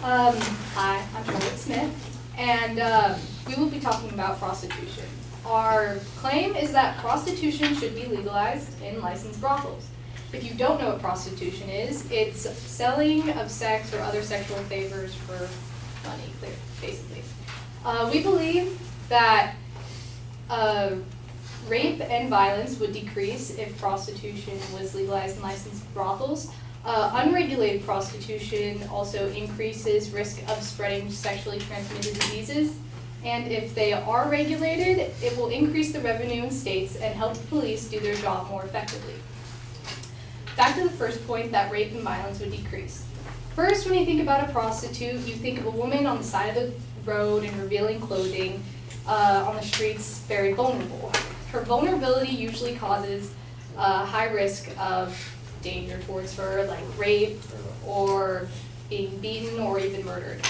Hi, I'm Charlotte Smith, and we will be talking about prostitution. Our claim is that prostitution should be legalized in licensed brothels. If you don't know what prostitution is, it's selling of sex or other sexual favors for money, basically. We believe that rape and violence would decrease if prostitution was legalized in licensed brothels. Unregulated prostitution also increases risk of spreading sexually transmitted diseases. And if they are regulated, it will increase the revenue in states and help the police do their job more effectively. Back to the first point, that rape and violence would decrease. First, when you think about a prostitute, you think of a woman on the side of the road in revealing clothing on the streets, very vulnerable. Her vulnerability usually causes a high risk of danger towards her, like rape or being beaten or even murdered.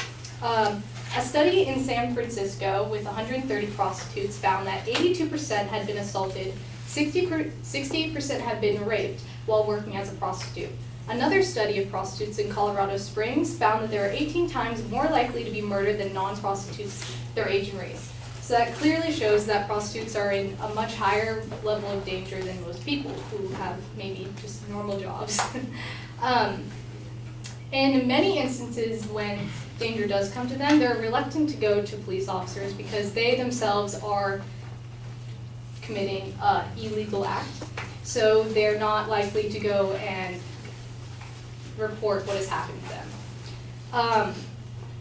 A study in San Francisco with 130 prostitutes found that 82% had been assaulted, 68% had been raped while working as a prostitute. Another study of prostitutes in Colorado Springs found that they were 18 times more likely to be murdered than non-prostitutes their age and race. So that clearly shows that prostitutes are in a much higher level of danger than most people who have maybe just normal jobs. And in many instances when danger does come to them, they're reluctant to go to police officers because they themselves are committing an illegal act. So they're not likely to go and report what has happened to them.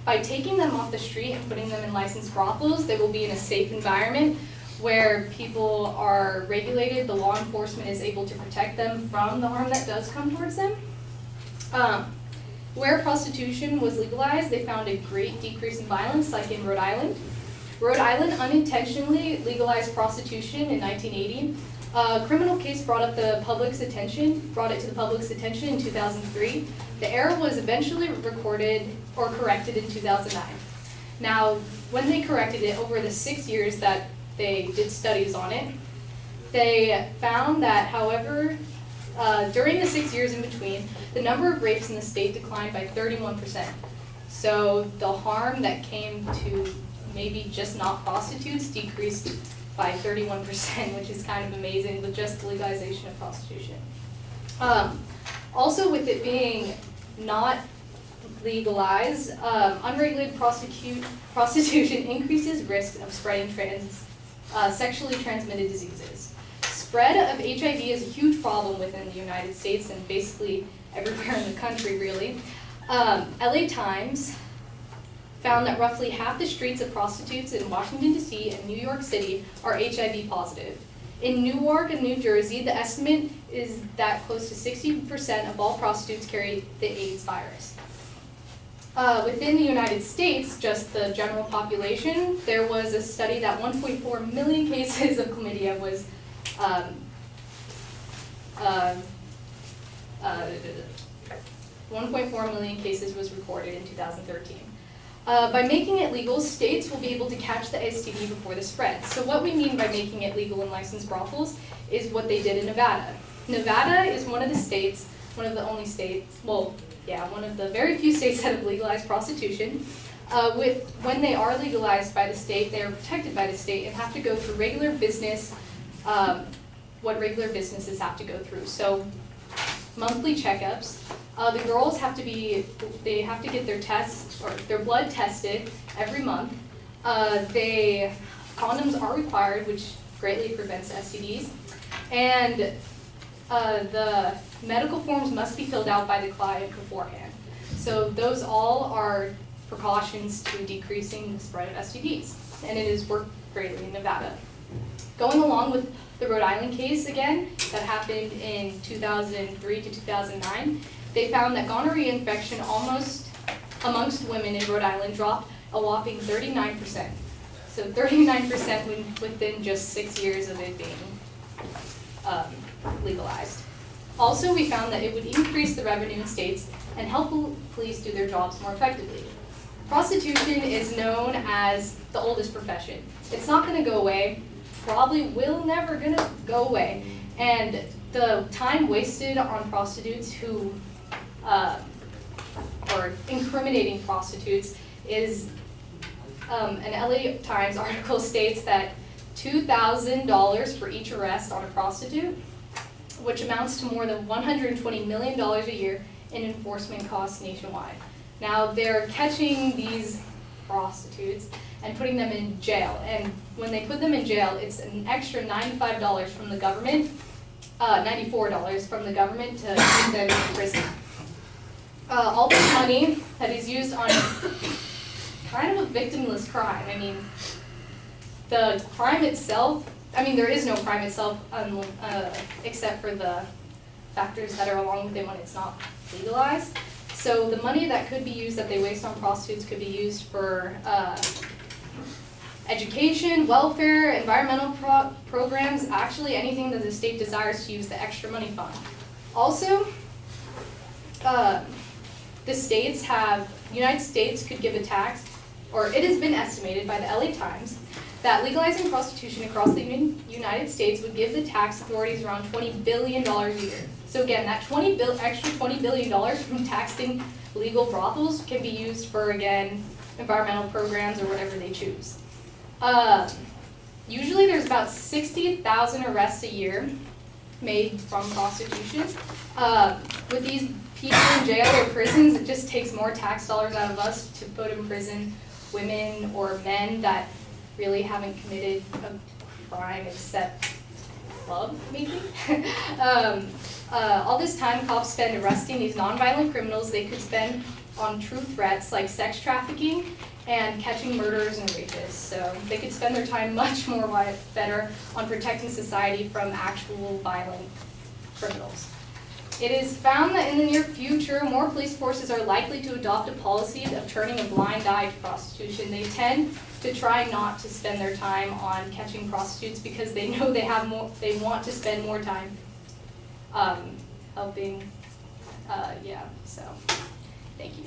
By taking them off the street and putting them in licensed brothels, they will be in a safe environment where people are regulated, the law enforcement is able to protect them from the harm that does come towards them. Where prostitution was legalized, they found a great decrease in violence, like in Rhode Island. Rhode Island unintentionally legalized prostitution in 1980. A criminal case brought it to the public's attention in 2003. The error was eventually recorded or corrected in 2009. Now, when they corrected it over the 6 years that they did studies on it, they found that, however, during the 6 years in between, the number of rapes in the state declined by 31%. So the harm that came to maybe just not prostitutes decreased by 31%, which is kind of amazing with just the legalization of prostitution. Also, with it being not legalized, unregulated prostitution increases risk of spreading sexually transmitted diseases. Spread of HIV is a huge problem within the United States and basically everywhere in the country, really. LA Times found that roughly half the streets of prostitutes in Washington, D.C. and New York City are HIV positive. In Newark and New Jersey, the estimate is that close to 60% of all prostitutes carry the AIDS virus. Within the United States, just the general population, there was a study that 1.4 million cases of chlamydia was 1.4 million cases was recorded in 2013. By making it legal, states will be able to catch the STD before the spread. So what we mean by making it legal in licensed brothels is what they did in Nevada. Nevada is one of the states, one of the only states, well, yeah, one of the very few states that have legalized prostitution. When they are legalized by the state, they are protected by the state and have to go through regular business, what regular businesses have to go through. So monthly checkups. The girls have to get their tests or their blood tested every month. Condoms are required, which greatly prevents STDs. And the medical forms must be filled out by the client beforehand. So those all are precautions to decreasing the spread of STDs. And it has worked greatly in Nevada. Going along with the Rhode Island case again, that happened in 2003 to 2009, they found that gonorrhea infection amongst women in Rhode Island dropped a whopping 39%. So 39% within just 6 years of it being legalized. Also, we found that it would increase the revenue in states and help police do their jobs more effectively. Prostitution is known as the oldest profession. It's not going to go away, probably will never going to go away. And the time wasted on prostitutes who, or or incriminating prostitutes is an LA Times article states that $2,000 for each arrest on a prostitute, which amounts to more than $120 million a year in enforcement costs nationwide. Now, they're catching these prostitutes and putting them in jail, and when they put them in jail, it's an extra $95 from the government, $94 from the government to keep them in prison. All this money that is used on kind of a victimless crime. I mean, the crime itself, there is no crime itself except for the factors that are along with it when it's not legalized. So the money that could be used, that they waste on prostitutes, could be used for education, welfare, environmental programs, actually anything that the state desires to use the extra money fund. Also, United States could give a tax, or it has been estimated by the LA Times, that legalizing prostitution across the United States would give the tax authorities around $20 billion a year. So again, that extra $20 billion from taxing legal brothels can be used for, again, environmental programs or whatever they choose. Usually there's about 60,000 arrests a year made from prostitution. With these people in jail or prisons, it just takes more tax dollars out of us to put in prison women or men that really haven't committed a crime except club, maybe. All this time cops spend arresting these nonviolent criminals they could spend on true threats like sex trafficking and catching murderers and rapists. So they could spend their time much more better on protecting society from actual violent criminals. It is found that in the near future, more police forces are likely to adopt a policy of turning a blind eye to prostitution. They tend to try not to spend their time on catching prostitutes because they know they want to spend more time helping, so thank you.